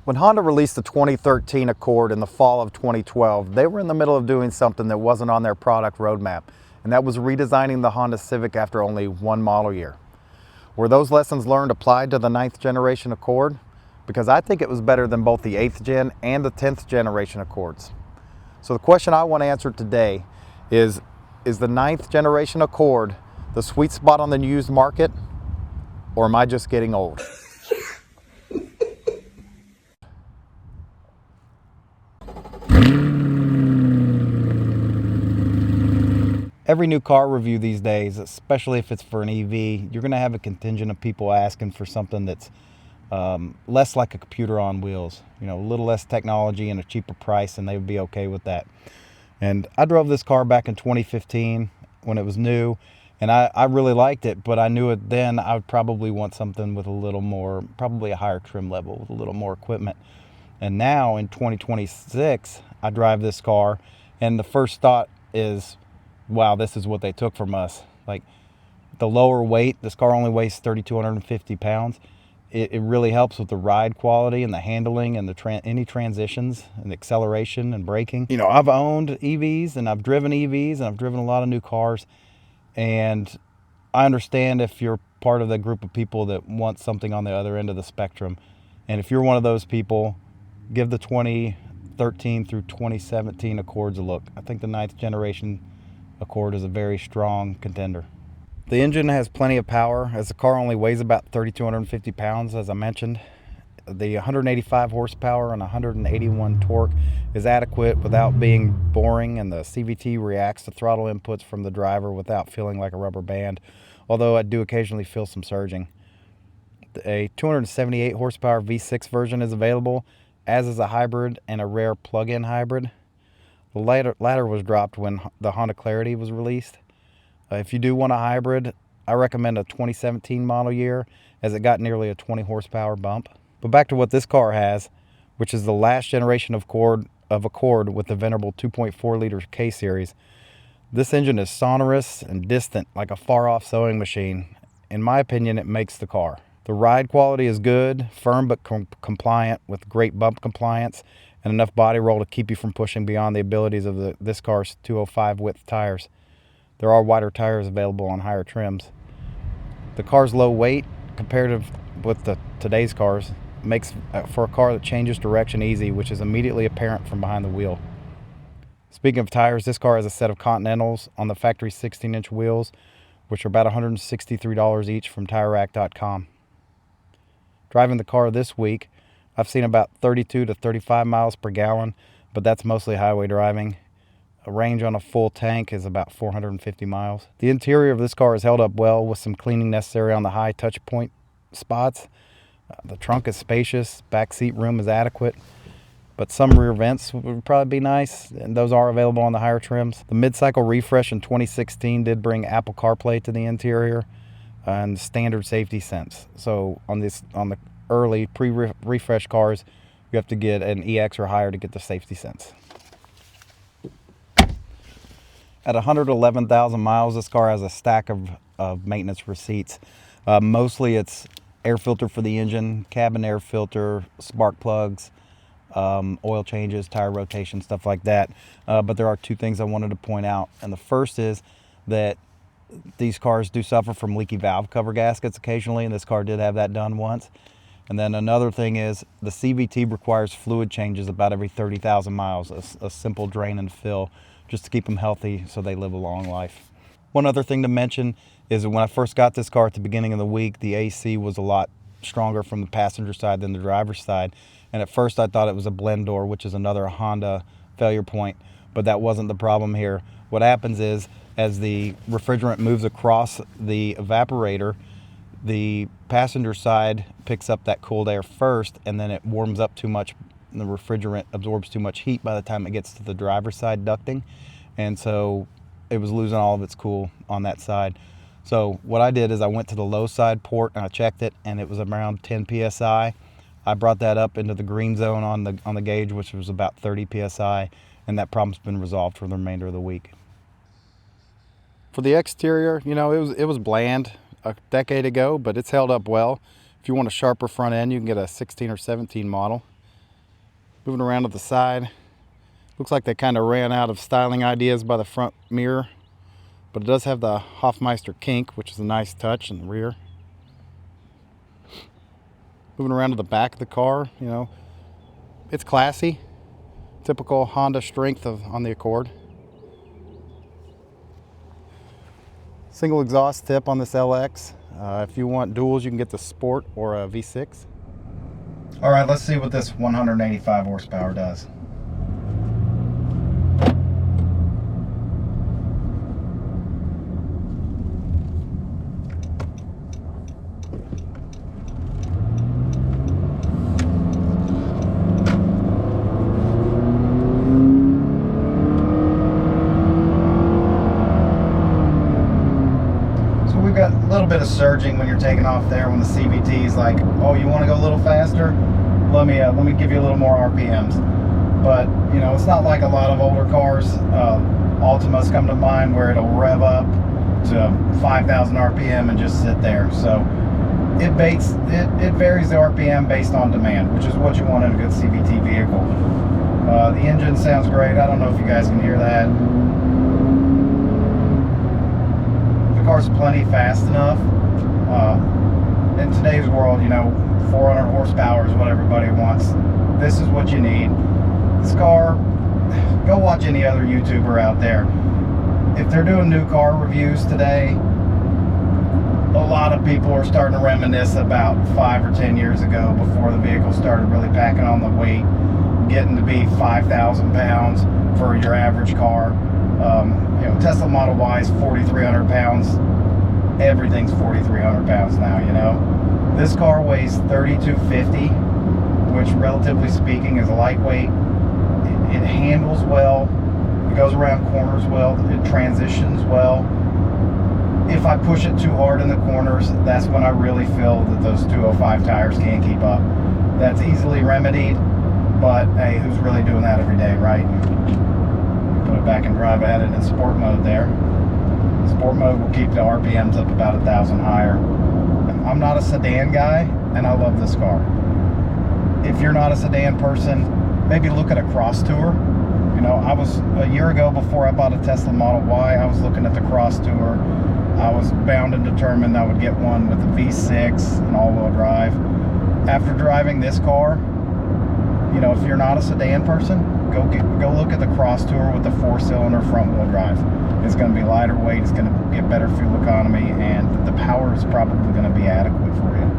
When Honda released the 2013 Accord in the fall of 2012, they were in the middle of doing something that wasn't on their product roadmap, and that was redesigning the Honda Civic after only one model year. Were those lessons learned applied to the 9th generation Accord? Because I think it was better than both the 8th gen and the 10th generation Accords. So the question I want to answer today is the 9th generation Accord the sweet spot on the used market, or am I just getting old? Every new car review these days, especially if it's for an EV, you're going to have a contingent of people asking for something that's less like a computer on wheels. You know, a little less technology and a cheaper price, and they would be okay with that. And I drove this car back in 2015 when it was new, and I really liked it, but I knew it then I would probably want something with a little more, probably a higher trim level with a little more equipment. And now in 2026, I drive this car, and the first thought is, wow, this is what they took from us. Like, the lower weight, this car only weighs 3,250 pounds. It really helps with the ride quality and the handling and any transitions and acceleration and braking. You know, I've owned EVs and I've driven EVs and I've driven a lot of new cars, and I understand if you're part of the group of people that want something on the other end of the spectrum. And if you're one of those people, give the 2013 through 2017 Accords a look. I think the 9th generation Accord is a very strong contender. The engine has plenty of power, as the car only weighs about 3,250 pounds, as I mentioned. The 185 horsepower and 181 torque is adequate without being boring, and the CVT reacts to throttle inputs from the driver without feeling like a rubber band, although I do occasionally feel some surging. A 278 horsepower V6 version is available, as is a hybrid and a rare plug-in hybrid. The latter was dropped when the Honda Clarity was released. If you do want a hybrid, I recommend a 2017 model year, as it got nearly a 20 horsepower bump. But back to what this car has, which is the last generation of Accord with the venerable 2.4 liter K-Series. This engine is sonorous and distant, like a far-off sewing machine. In my opinion, it makes the car. The ride quality is good, firm but compliant, with great bump compliance and enough body roll to keep you from pushing beyond the abilities of this car's 205 width tires. There are wider tires available on higher trims. The car's low weight, comparative with today's cars, makes for a car that changes direction easy, which is immediately apparent from behind the wheel. Speaking of tires, this car has a set of Continentals on the factory 16-inch wheels, which are about $163 each from TireRack.com. Driving the car this week, I've seen about 32 to 35 miles per gallon, but that's mostly highway driving. A range on a full tank is about 450 miles. The interior of this car is held up well, with some cleaning necessary on the high touch point spots. The trunk is spacious, back seat room is adequate, but some rear vents would probably be nice, and those are available on the higher trims. The mid-cycle refresh in 2016 did bring Apple CarPlay to the interior and standard safety sense. So on the early pre-refresh cars, you have to get an EX or higher to get the safety sense. At 111,000 miles, this car has a stack of maintenance receipts. Mostly it's air filter for the engine, cabin air filter, spark plugs, oil changes, tire rotation, stuff like that. But there are two things I wanted to point out. And the first is that these cars do suffer from leaky valve cover gaskets occasionally, and this car did have that done once. And then another thing is the CVT requires fluid changes about every 30,000 miles, a simple drain and fill, just to keep them healthy so they live a long life. One other thing to mention is that when I first got this car at the beginning of the week, the AC was a lot stronger from the passenger side than the driver's side. And at first I thought it was a blend door, which is another Honda failure point, but that wasn't the problem here. What happens is, as the refrigerant moves across the evaporator, the passenger side picks up that cooled air first, and then it warms up too much, and the refrigerant absorbs too much heat by the time it gets to the driver's side ducting, and so it was losing all of its cool on that side. So what I did is I went to the low side port and I checked it, and it was around 10 psi. I brought that up into the green zone on the gauge, which was about 30 psi, and that problem's been resolved for the remainder of the week. For the exterior, you know, it was bland a decade ago, but it's held up well. If you want a sharper front end, you can get a 16 or 17 model. Moving around to the side. Looks like they kind of ran out of styling ideas by the front mirror, but it does have the Hofmeister kink, which is a nice touch in the rear. Moving around to the back of the car, you know, it's classy. Typical Honda strength on the Accord. Single exhaust tip on this LX. If you want duals, you can get the Sport or a V6. All right, let's see what this 185 horsepower does. Got a little bit of surging when you're taking off there when the CVT is like, oh, you want to go a little faster? Let me give you a little more RPMs. But you know, it's not like a lot of older cars. Altimas come to mind where it'll rev up to 5,000 RPM and just sit there. So it varies the RPM based on demand, which is what you want in a good CVT vehicle. The engine sounds great. I don't know if you guys can hear that. The car's plenty fast enough. In today's world, you know, 400 horsepower is what everybody wants. This is what you need. This car, go watch any other YouTuber out there. If they're doing new car reviews today, a lot of people are starting to reminisce about 5 or 10 years ago before the vehicle started really packing on the weight, getting to be 5,000 pounds for your average car. You know, Tesla Model Y is 4,300 pounds. Everything's 4,300 pounds now, you know. This car weighs 3,250, which relatively speaking is lightweight. It handles well. It goes around corners well. It transitions well. If I push it too hard in the corners, that's when I really feel that those 205 tires can't keep up. That's easily remedied, but hey, who's really doing that every day, right? Put it back in drive, add it in sport mode there. Sport mode will keep the RPMs up about 1,000 higher. I'm not a sedan guy, and I love this car. If you're not a sedan person, maybe look at a Cross Tour. You know, I was, a year ago before I bought a Tesla Model Y, I was looking at the Cross Tour. I was bound and determined I would get one with a V6 and all-wheel drive. After driving this car, you know, if you're not a sedan person, go look at the Cross Tour with the 4-cylinder front-wheel drive. It's going to be lighter weight, it's going to get better fuel economy, and the power is probably going to be adequate for you.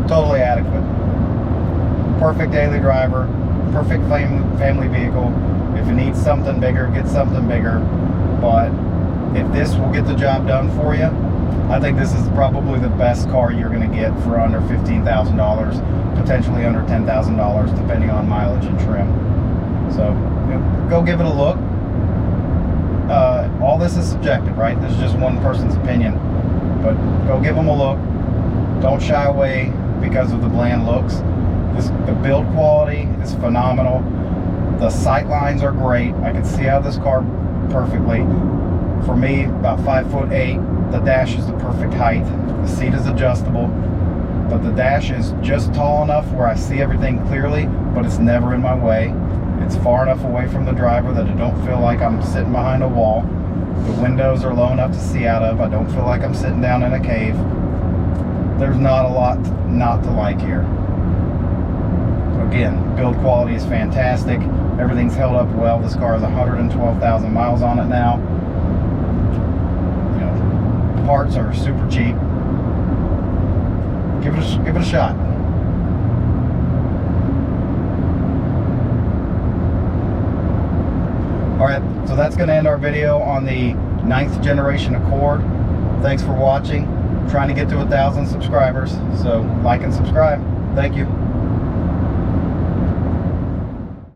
Totally adequate. Perfect daily driver, perfect family vehicle. If it needs something bigger, get something bigger. But if this will get the job done for you, I think this is probably the best car you're going to get for under $15,000, potentially under $10,000, depending on mileage and trim. So you know, go give it a look. All this is subjective, right? This is just one person's opinion. But go give them a look. Don't shy away because of the bland looks. The build quality is phenomenal. The sight lines are great. I can see out of this car perfectly. For me, about 5'8", the dash is the perfect height. The seat is adjustable, but the dash is just tall enough where I see everything clearly, but it's never in my way. It's far enough away from the driver that I don't feel like I'm sitting behind a wall. The windows are low enough to see out of. I don't feel like I'm sitting down in a cave. There's not a lot not to like here. Again, build quality is fantastic. Everything's held up well. This car has 112,000 miles on it now. You know, parts are super cheap. Give it a shot. All right, so that's going to end our video on the 9th generation Accord. Thanks for watching. I'm trying to get to 1,000 subscribers, so like and subscribe. Thank you.